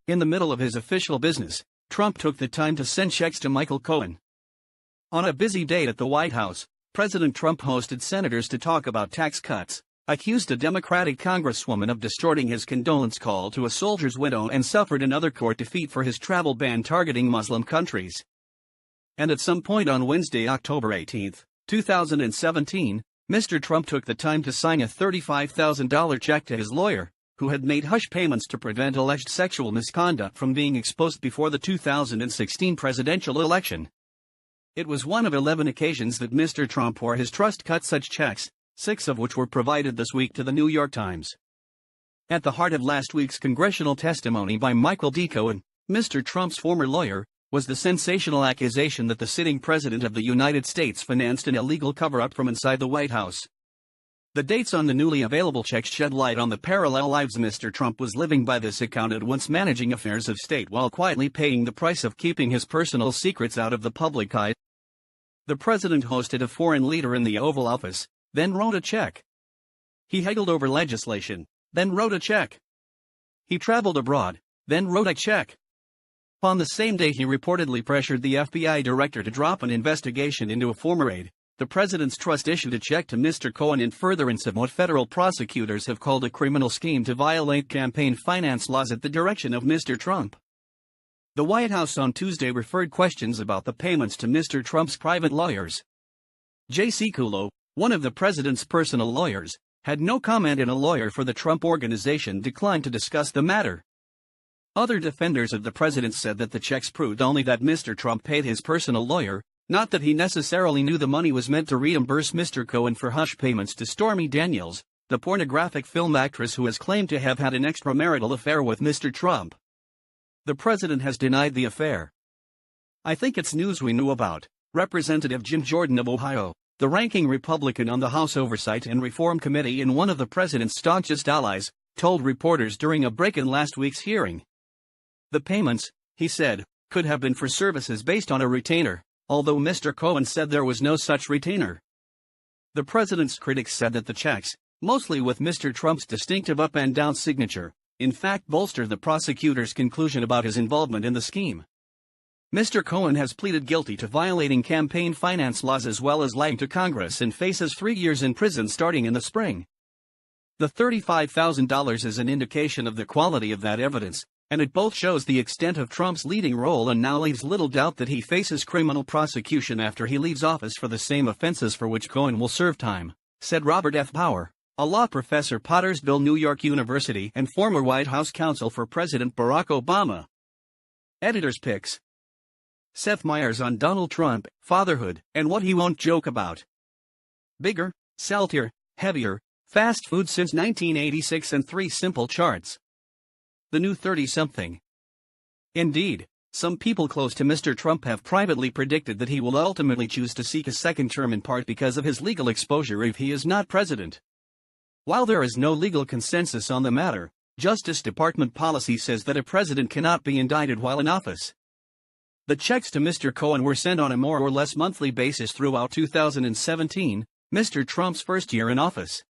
In the middle of his official business, Trump took the time to send checks to Michael Cohen. On a busy day at the White House, President Trump hosted senators to talk about tax cuts, accused a Democratic congresswoman of distorting his condolence call to a soldier's widow, and suffered another court defeat for his travel ban targeting Muslim countries. And at some point on Wednesday, October 18, 2017, Mr. Trump took the time to sign a $35,000 check to his lawyer, who had made hush payments to prevent alleged sexual misconduct from being exposed before the 2016 presidential election. It was one of 11 occasions that Mr. Trump or his trust cut such checks, 6 of which were provided this week to the New York Times. At the heart of last week's congressional testimony by Michael Cohen, Mr. Trump's former lawyer, was the sensational accusation that the sitting president of the United States financed an illegal cover-up from inside the White House. The dates on the newly available checks shed light on the parallel lives Mr. Trump was living by this account, at once managing affairs of state while quietly paying the price of keeping his personal secrets out of the public eye. The president hosted a foreign leader in the Oval Office, then wrote a check. He haggled over legislation, then wrote a check. He traveled abroad, then wrote a check. On the same day he reportedly pressured the FBI director to drop an investigation into a former aide. The president's trust issued a check to Mr. Cohen in furtherance of what federal prosecutors have called a criminal scheme to violate campaign finance laws at the direction of Mr. Trump. The White House on Tuesday referred questions about the payments to Mr. Trump's private lawyers. J.C. Kulo, one of the president's personal lawyers, had no comment, and a lawyer for the Trump Organization declined to discuss the matter. Other defenders of the president said that the checks proved only that Mr. Trump paid his personal lawyer, not that he necessarily knew the money was meant to reimburse Mr. Cohen for hush payments to Stormy Daniels, the pornographic film actress who has claimed to have had an extramarital affair with Mr. Trump. The president has denied the affair. "I think it's news we knew about," Representative Jim Jordan of Ohio, the ranking Republican on the House Oversight and Reform Committee and one of the president's staunchest allies, told reporters during a break-in last week's hearing. The payments, he said, could have been for services based on a retainer, although Mr. Cohen said there was no such retainer. The president's critics said that the checks, mostly with Mr. Trump's distinctive up-and-down signature, in fact bolster the prosecutor's conclusion about his involvement in the scheme. Mr. Cohen has pleaded guilty to violating campaign finance laws as well as lying to Congress and faces 3 years in prison starting in the spring. The $35,000 is an indication of the quality of that evidence, and it both shows the extent of Trump's leading role and now leaves little doubt that he faces criminal prosecution after he leaves office for the same offenses for which Cohen will serve time, said Robert F. Power, a law professor at Pottersville, New York University and former White House counsel for President Barack Obama. Editor's picks. Seth Meyers on Donald Trump, fatherhood, and what he won't joke about. Bigger, saltier, heavier, fast food since 1986 and 3 simple charts. The new 30-something. Indeed, some people close to Mr. Trump have privately predicted that he will ultimately choose to seek a second term, in part because of his legal exposure if he is not president. While there is no legal consensus on the matter, Justice Department policy says that a president cannot be indicted while in office. The checks to Mr. Cohen were sent on a more or less monthly basis throughout 2017, Mr. Trump's first year in office.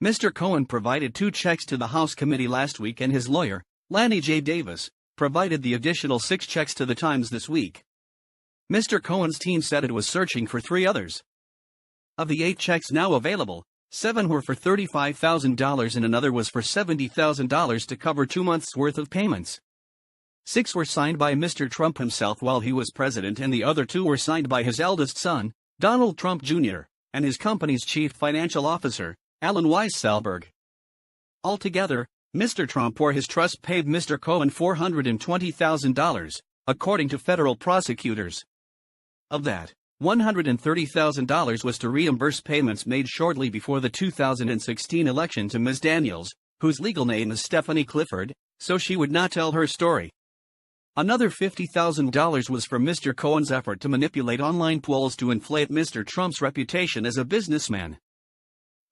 Mr. Cohen provided 2 checks to the House committee last week, and his lawyer, Lanny J. Davis, provided the additional 6 checks to the Times this week. Mr. Cohen's team said it was searching for 3 others. Of the 8 checks now available, 7 were for $35,000 and another was for $70,000 to cover 2 months' worth of payments. 6 were signed by Mr. Trump himself while he was president, and the other 2 were signed by his eldest son, Donald Trump Jr., and his company's chief financial officer, Alan Weisselberg. Altogether, Mr. Trump or his trust paid Mr. Cohen $420,000, according to federal prosecutors. Of that, $130,000 was to reimburse payments made shortly before the 2016 election to Ms. Daniels, whose legal name is Stephanie Clifford, so she would not tell her story. Another $50,000 was for Mr. Cohen's effort to manipulate online polls to inflate Mr. Trump's reputation as a businessman.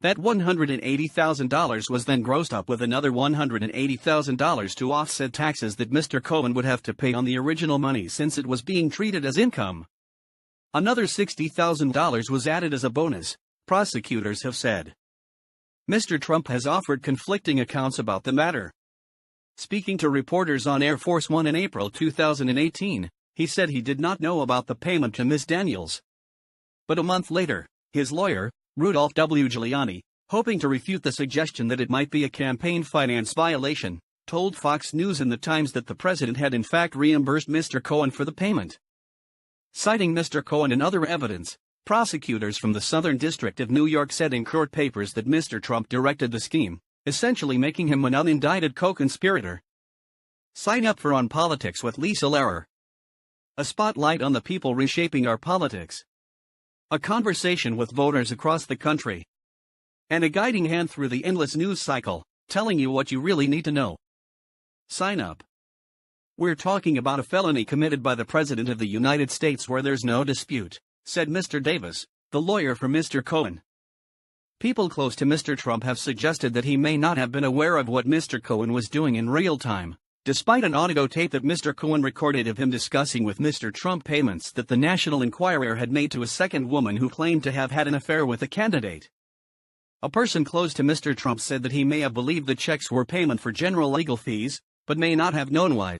That $180,000 was then grossed up with another $180,000 to offset taxes that Mr. Cohen would have to pay on the original money since it was being treated as income. Another $60,000 was added as a bonus, prosecutors have said. Mr. Trump has offered conflicting accounts about the matter. Speaking to reporters on Air Force One in April 2018, he said he did not know about the payment to Ms. Daniels. But a month later, his lawyer, Rudolph W. Giuliani, hoping to refute the suggestion that it might be a campaign finance violation, told Fox News and The Times that the president had in fact reimbursed Mr. Cohen for the payment. Citing Mr. Cohen and other evidence, prosecutors from the Southern District of New York said in court papers that Mr. Trump directed the scheme, essentially making him an unindicted co-conspirator. Sign up for On Politics with Lisa Lehrer. A spotlight on the people reshaping our politics. A conversation with voters across the country. And a guiding hand through the endless news cycle, telling you what you really need to know. Sign up. We're talking about a felony committed by the President of the United States where there's no dispute, said Mr. Davis, the lawyer for Mr. Cohen. People close to Mr. Trump have suggested that he may not have been aware of what Mr. Cohen was doing in real time, despite an audio tape that Mr. Cohen recorded of him discussing with Mr. Trump payments that the National Enquirer had made to a second woman who claimed to have had an affair with a candidate. A person close to Mr. Trump said that he may have believed the checks were payment for general legal fees, but may not have known why.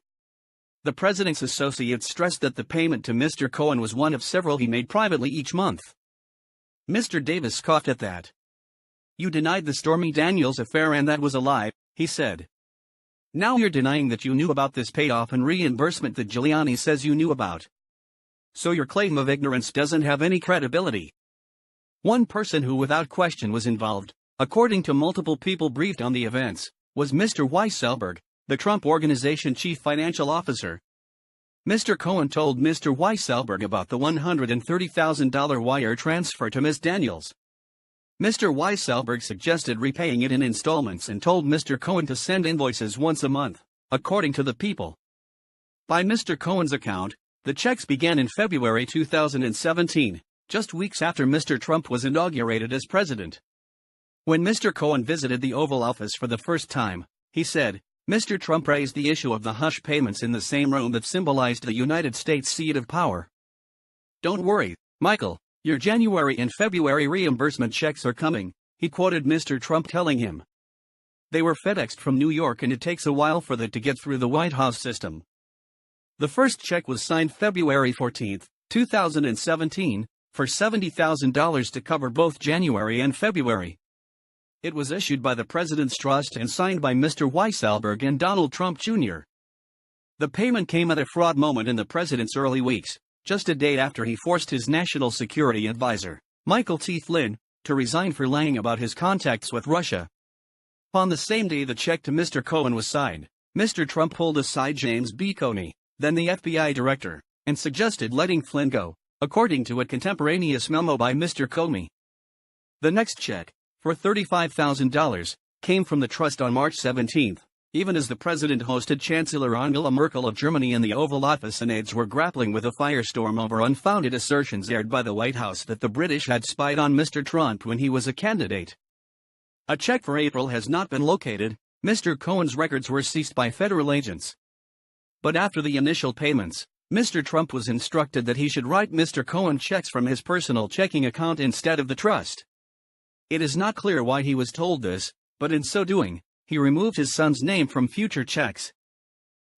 The president's associates stressed that the payment to Mr. Cohen was one of several he made privately each month. Mr. Davis scoffed at that. "You denied the Stormy Daniels affair and that was a lie," he said. "Now you're denying that you knew about this payoff and reimbursement that Giuliani says you knew about. So your claim of ignorance doesn't have any credibility." One person who without question was involved, according to multiple people briefed on the events, was Mr. Weisselberg, the Trump Organization chief financial officer. Mr. Cohen told Mr. Weisselberg about the $130,000 wire transfer to Ms. Daniels. Mr. Weisselberg suggested repaying it in installments and told Mr. Cohen to send invoices once a month, according to the People. By Mr. Cohen's account, the checks began in February 2017, just weeks after Mr. Trump was inaugurated as president. When Mr. Cohen visited the Oval Office for the first time, he said, Mr. Trump raised the issue of the hush payments in the same room that symbolized the United States seat of power. "Don't worry, Michael, your January and February reimbursement checks are coming," he quoted Mr. Trump telling him. "They were FedExed from New York and it takes a while for that to get through the White House system." The first check was signed February 14, 2017, for $70,000 to cover both January and February. It was issued by the President's Trust and signed by Mr. Weisselberg and Donald Trump Jr. The payment came at a fraud moment in the president's early weeks, just a day after he forced his national security advisor, Michael T. Flynn, to resign for lying about his contacts with Russia. On the same day the check to Mr. Cohen was signed, Mr. Trump pulled aside James B. Comey, then the FBI director, and suggested letting Flynn go, according to a contemporaneous memo by Mr. Comey. The next check, for $35,000, came from the trust on March 17, even as the president hosted Chancellor Angela Merkel of Germany in the Oval Office and aides were grappling with a firestorm over unfounded assertions aired by the White House that the British had spied on Mr. Trump when he was a candidate. A check for April has not been located. Mr. Cohen's records were seized by federal agents. But after the initial payments, Mr. Trump was instructed that he should write Mr. Cohen checks from his personal checking account instead of the trust. It is not clear why he was told this, but in so doing, he removed his son's name from future checks.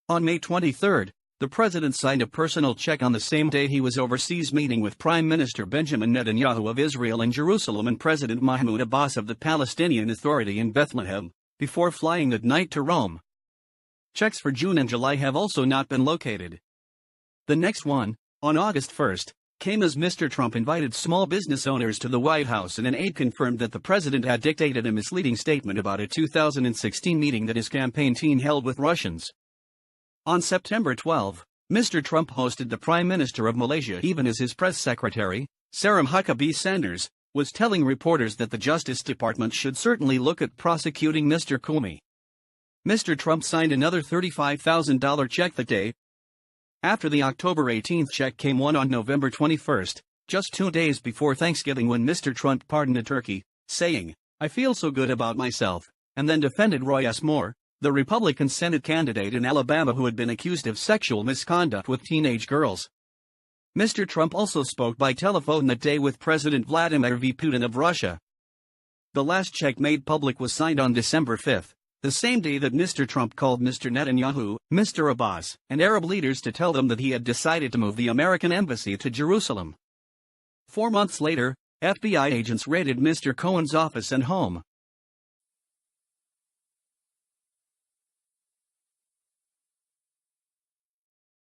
On May 23, the president signed a personal check on the same day he was overseas meeting with Prime Minister Benjamin Netanyahu of Israel in Jerusalem and President Mahmoud Abbas of the Palestinian Authority in Bethlehem, before flying that night to Rome. Checks for June and July have also not been located. The next one, on August 1, came as Mr. Trump invited small business owners to the White House and an aide confirmed that the president had dictated a misleading statement about a 2016 meeting that his campaign team held with Russians. On September 12, Mr. Trump hosted the Prime Minister of Malaysia even as his press secretary, Sarah Huckabee Sanders, was telling reporters that the Justice Department should certainly look at prosecuting Mr. Comey. Mr. Trump signed another $35,000 check that day. After the October 18 check came one on November 21, just 2 days before Thanksgiving when Mr. Trump pardoned a turkey, saying, "I feel so good about myself," and then defended Roy S. Moore, the Republican Senate candidate in Alabama who had been accused of sexual misconduct with teenage girls. Mr. Trump also spoke by telephone that day with President Vladimir V. Putin of Russia. The last check made public was signed on December 5, the same day that Mr. Trump called Mr. Netanyahu, Mr. Abbas, and Arab leaders to tell them that he had decided to move the American embassy to Jerusalem. 4 months later, FBI agents raided Mr. Cohen's office and home,